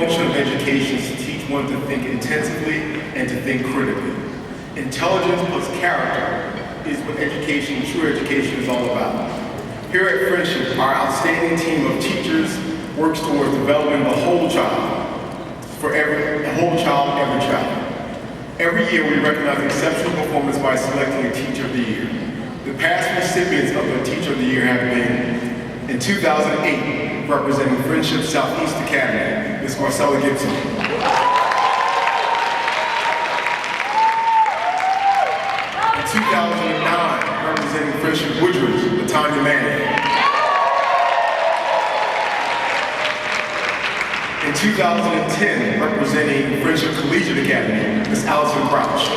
function of education is to teach one to think intensively and to think critically. Intelligence plus character is what education, true education, is all about. Here at Friendship, our outstanding team of teachers works towards developing the whole child, every child. Every year we recognize exceptional performance by selecting a Teacher of the Year. The past recipients of the Teacher of the Year have been, in 2008, representing Friendship Southeast Academy, Ms. Marcella Gibson. In 2009, representing Friendship Woodridge, Latanya Manning. In 2010, representing Friendship Collegiate Academy, Ms. Allison Crouch.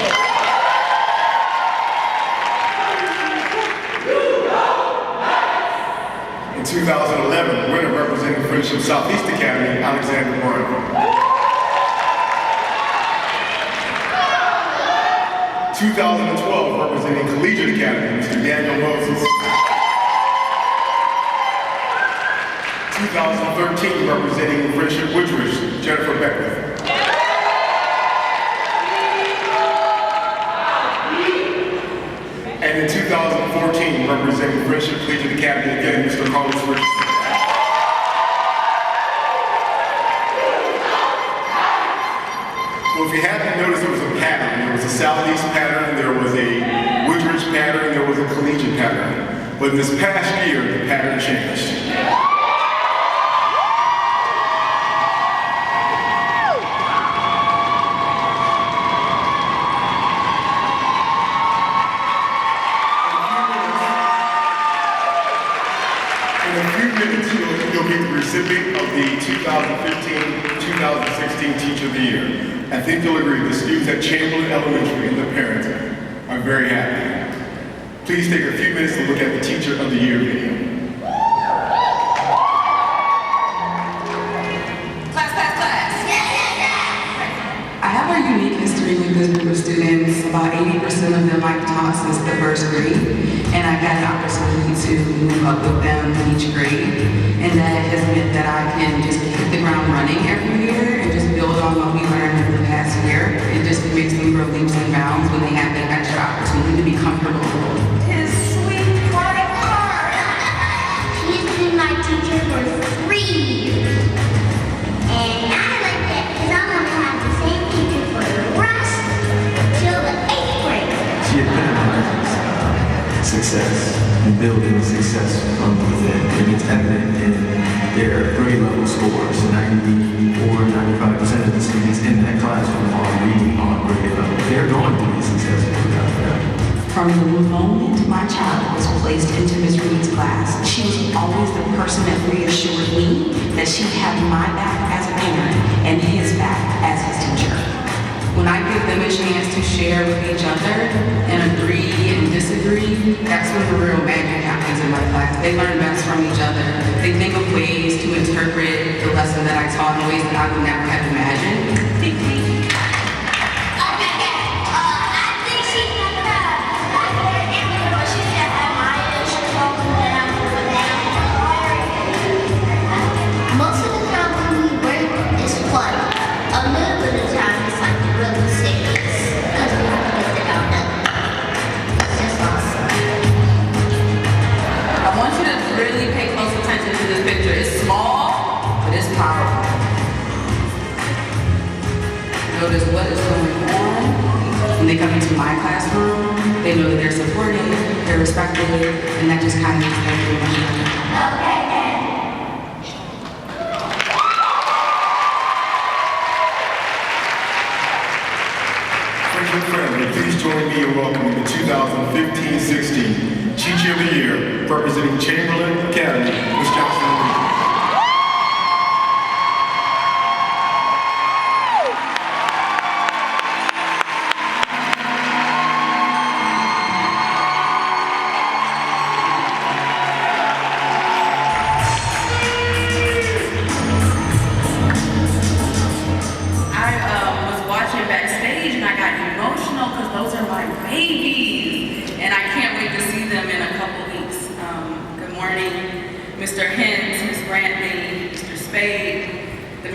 In 2011, winner representing Friendship Southeast Academy, Alexander Brown. 2012, representing Collegiate Academy, Mr. Daniel Moses. 2013, representing Friendship Woodridge, Jennifer Beckwith. And in 2014, representing Friendship Collegiate Academy again, Mr. Carlos Richardson. Well, if you haven't noticed, there was a pattern. There was a Southeast pattern, there was a Woodridge pattern, there was a Collegiate pattern. But in this past year, the pattern changed. You'll meet the recipient of the 2015-2016 Teacher of the Year. I think you'll agree the students at Chamberlain Elementary and the parents are very happy. Please take a few minutes to look at the Teacher of the Year video. Class. I have a unique history with this group of students. About 80% of them I've taught since the first grade, and I've had an opportunity to move up with them each grade, and that has meant that I can just hit the ground running every year and just build on what we learned over the past year. It just makes them grow leaps and bounds when they have that extra opportunity to be comfortable. His sweet white heart. He's been my teacher for 3 years. And I like that because I'm going to have the same teacher for the rest till the 8th grade. She epitomizes success and building success from within. And it's evident in their grade level scores. 94-95% of the students in that classroom are reading on grade level. They're going to be successful without that. From the moment my child was placed into Ms. Reed's class, she was always the person that reassured me that she had my back as a parent and his back as his teacher. When I give them a chance to share with each other and agree and disagree, that's when the real magic happens in my class. They learn best from each other. They think of ways to interpret the lesson that I taught in ways that I would never have imagined. Most of the time when we work, it's fun. A little bit of time it's like really serious because we have to get it out done. It's just awesome. I want you to really pay close attention to this picture. It's small, but it's powerful. Notice what is going on. When they come into my classroom, they know that they're supported, they're respected, and that just kind of makes them feel much better. Okay. Friendly, please join me in welcoming the 2015-16 Teacher of the Year, representing Chamberlain Academy, Ms. Joscelyn. Mr. Hint,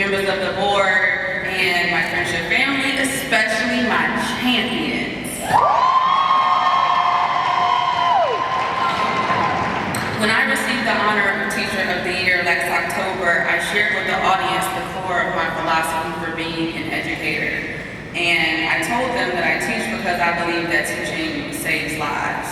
members of the board, and my friendship family, especially my champions. When I received the honor of Teacher of the Year last October, I shared with the audience the core of my philosophy for being an educator. And I told them that I teach because I believe that teaching saves lives.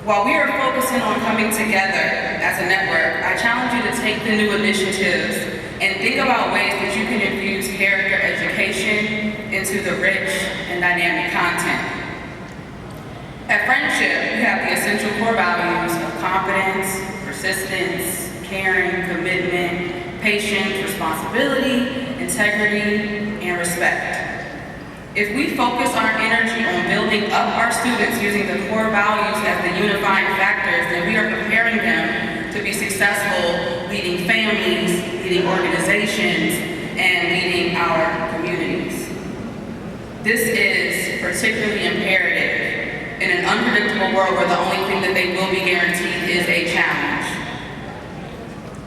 While we are focusing on coming together as a network, I challenge you to take the new initiatives and think about ways that you can infuse character education into the rich and dynamic content. At Friendship, we have the essential core values of competence, persistence, caring, commitment, patience, responsibility, integrity, and respect. If we focus our energy on building up our students using the core values as the unifying factors, then we are preparing them to be successful leading families, leading organizations, and leading our communities. This is particularly imperative in an unpredictable world where the only thing that they will be guaranteed is a challenge.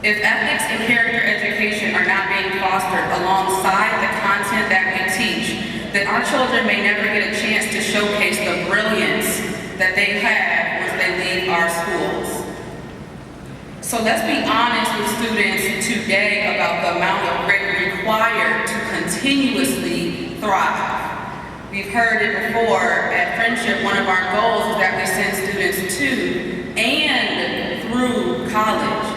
If ethics and character education are not being fostered alongside the content that we teach, then our children may never get a chance to showcase the brilliance that they have once they leave our schools. So let's be honest with students today about the amount of grit required to continuously thrive. We've heard it before at Friendship. One of our goals is that we send students to and through college.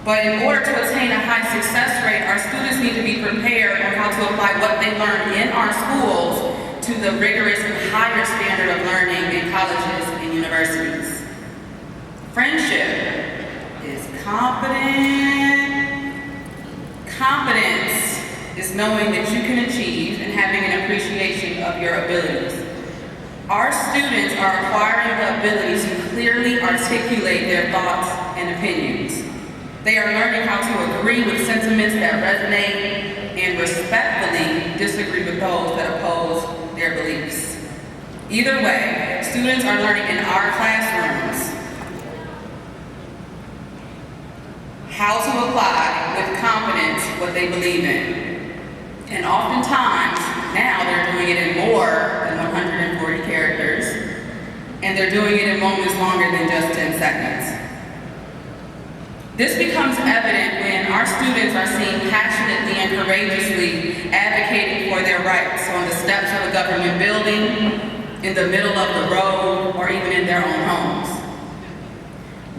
But in order to attain a high success rate, our students need to be prepared on how to apply what they learn in our schools to the rigorous and higher standard of learning in colleges and universities. Friendship is confident. Competence is knowing that you can achieve and having an appreciation of your abilities. Our students are acquiring the ability to clearly articulate their thoughts and opinions. They are learning how to agree with sentiments that resonate and respectfully disagree with those that oppose their beliefs. Either way, students are learning in our classrooms how to apply with confidence what they believe in. And oftentimes, now they're doing it in more than 140 characters, and they're doing it in moments longer than just 10 seconds. This becomes evident when our students are seen passionately and courageously advocating for their rights on the steps of a government building, in the middle of the road, or even in their own homes.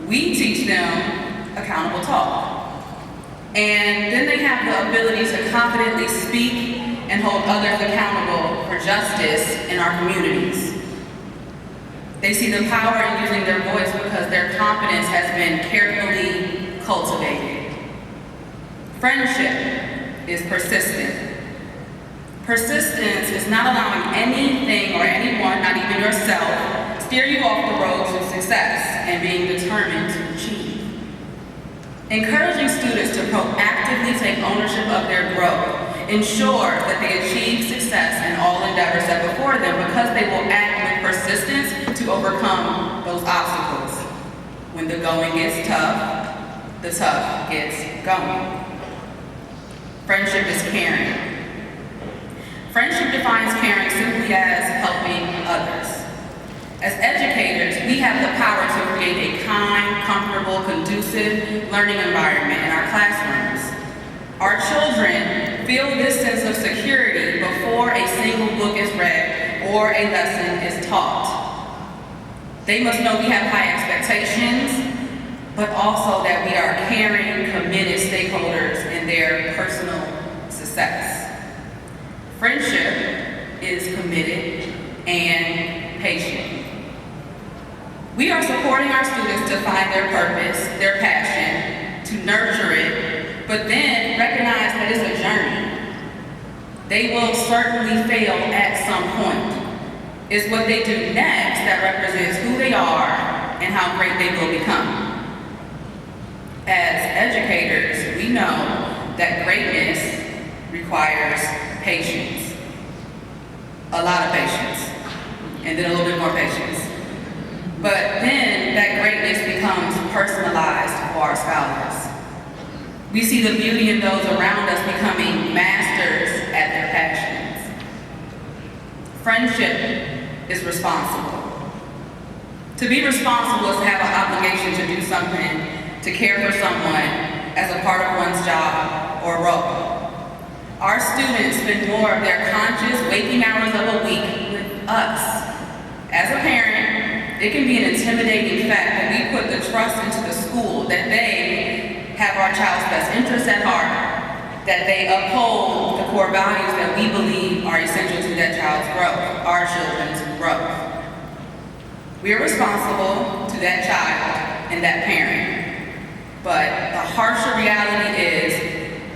We teach them accountable talk. And then they have the ability to confidently speak and hold others accountable for justice in our communities. They see the power in using their voice because their confidence has been carefully cultivated. Friendship is persistent. Persistence is not allowing anything or anyone, not even yourself, steer you off the road to success and being determined to achieve. Encouraging students to proactively take ownership of their growth ensures that they achieve success in all endeavors set before them because they will act with persistence to overcome those obstacles. When the going gets tough, the tough gets going. Friendship is caring. Friendship defines caring simply as helping others. As educators, we have the power to create a kind, comfortable, conducive learning environment in our classrooms. Our children feel this sense of security before a single book is read or a lesson is taught. They must know we have high expectations, but also that we are caring, committed stakeholders in their personal success. Friendship is committed and patient. We are supporting our students to find their purpose, their passion, to nurture it, but then recognize that it's a journey. They will certainly fail at some point. It's what they do next that represents who they are and how great they will become. As educators, we know that greatness requires patience. A lot of patience, and then a little bit more patience. But then that greatness becomes personalized for our scholars. We see the beauty in those around us becoming masters at their passions. Friendship is responsible. To be responsible is to have an obligation to do something, to care for someone as a part of one's job or role. Our students spend more of their conscious waking hours of a week with us. As a parent, it can be an intimidating fact that we put the trust into the school that they have our child's best interests at heart, that they uphold the core values that we believe are essential to that child's growth, our children's growth. We are responsible to that child and that parent, but the harsher reality is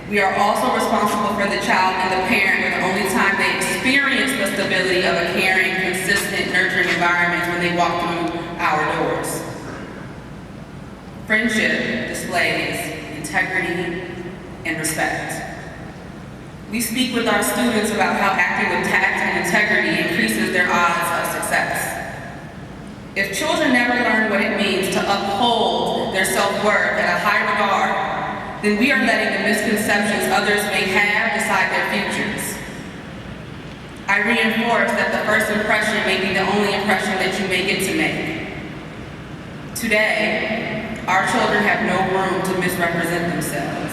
we are also responsible for the child and the parent when the only time they experience the stability of a caring, consistent, nurturing environment when they walk through our doors. Friendship displays integrity and respect. We speak with our students about how acting with tact and integrity increases their odds of success. If children never learn what it means to uphold their self-worth at a high regard, then we are letting the misconceptions others may have decide their futures. I reinforce that the first impression may be the only impression that you may get to make. Today, our children have no room to misrepresent themselves.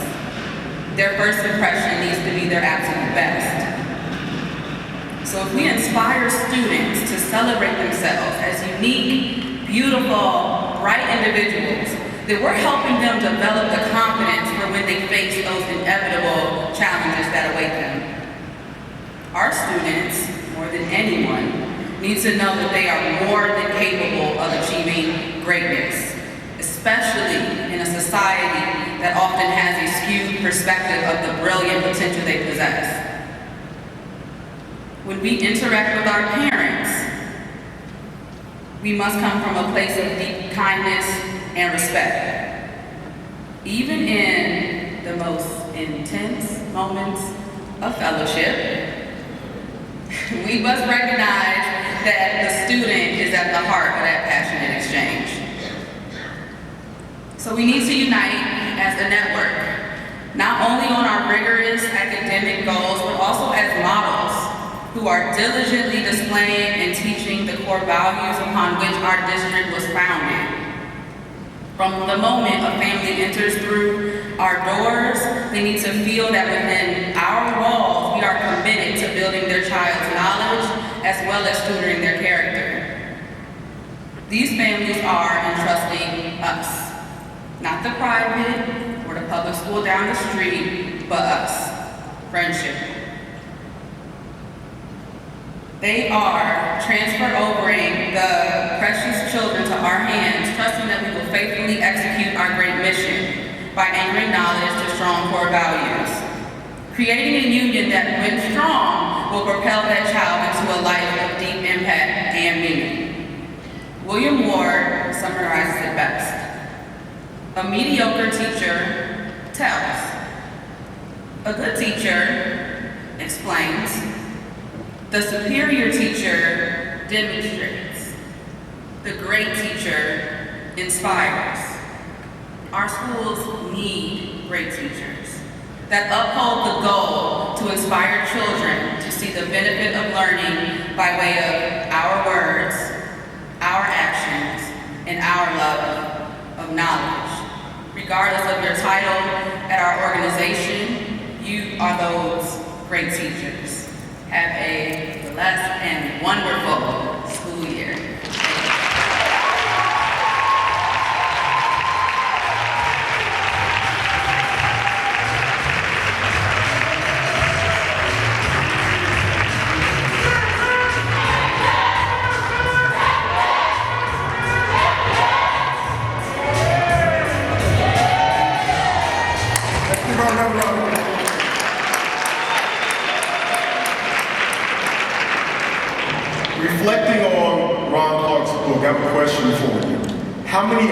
Their first impression needs to be their absolute best. So if we inspire students to celebrate themselves as unique, beautiful, bright individuals, then we're helping them develop the confidence for when they face those inevitable challenges that await them. Our students, more than anyone, need to know that they are more than capable of achieving greatness, especially in a society that often has a skewed perspective of the brilliant potential they possess. When we interact with our parents, we must come from a place of deep kindness and respect. Even in the most intense moments of fellowship, we must recognize that the student is at the heart of that passionate exchange. So we need to unite as a network, not only on our rigorous academic goals, but also as models who are diligently displaying and teaching the core values upon which our district was founded. From the moment a family enters through our doors, they need to feel that within our walls, we are committed to building their child's knowledge as well as tutoring their character. These families are entrusting us, not the private or the public school down the street, but us, friendship. They are transferring the precious children to our hands, trusting that we will faithfully execute our great mission by anchoring knowledge to strong core values, creating a union that, when strong, will propel that child into a life of deep impact and meaning. William Ward summarizes it best. A mediocre teacher tells. A good teacher explains. The superior teacher demonstrates. The great teacher inspires. Our schools need great teachers that uphold the goal to inspire children to see the benefit of learning by way of our words, our actions, and our love of knowledge. Regardless of your title at our organization, you are those great teachers. Have a blessed and wonderful school year. Reflecting on Ron Clark's book, I have a question for you. How many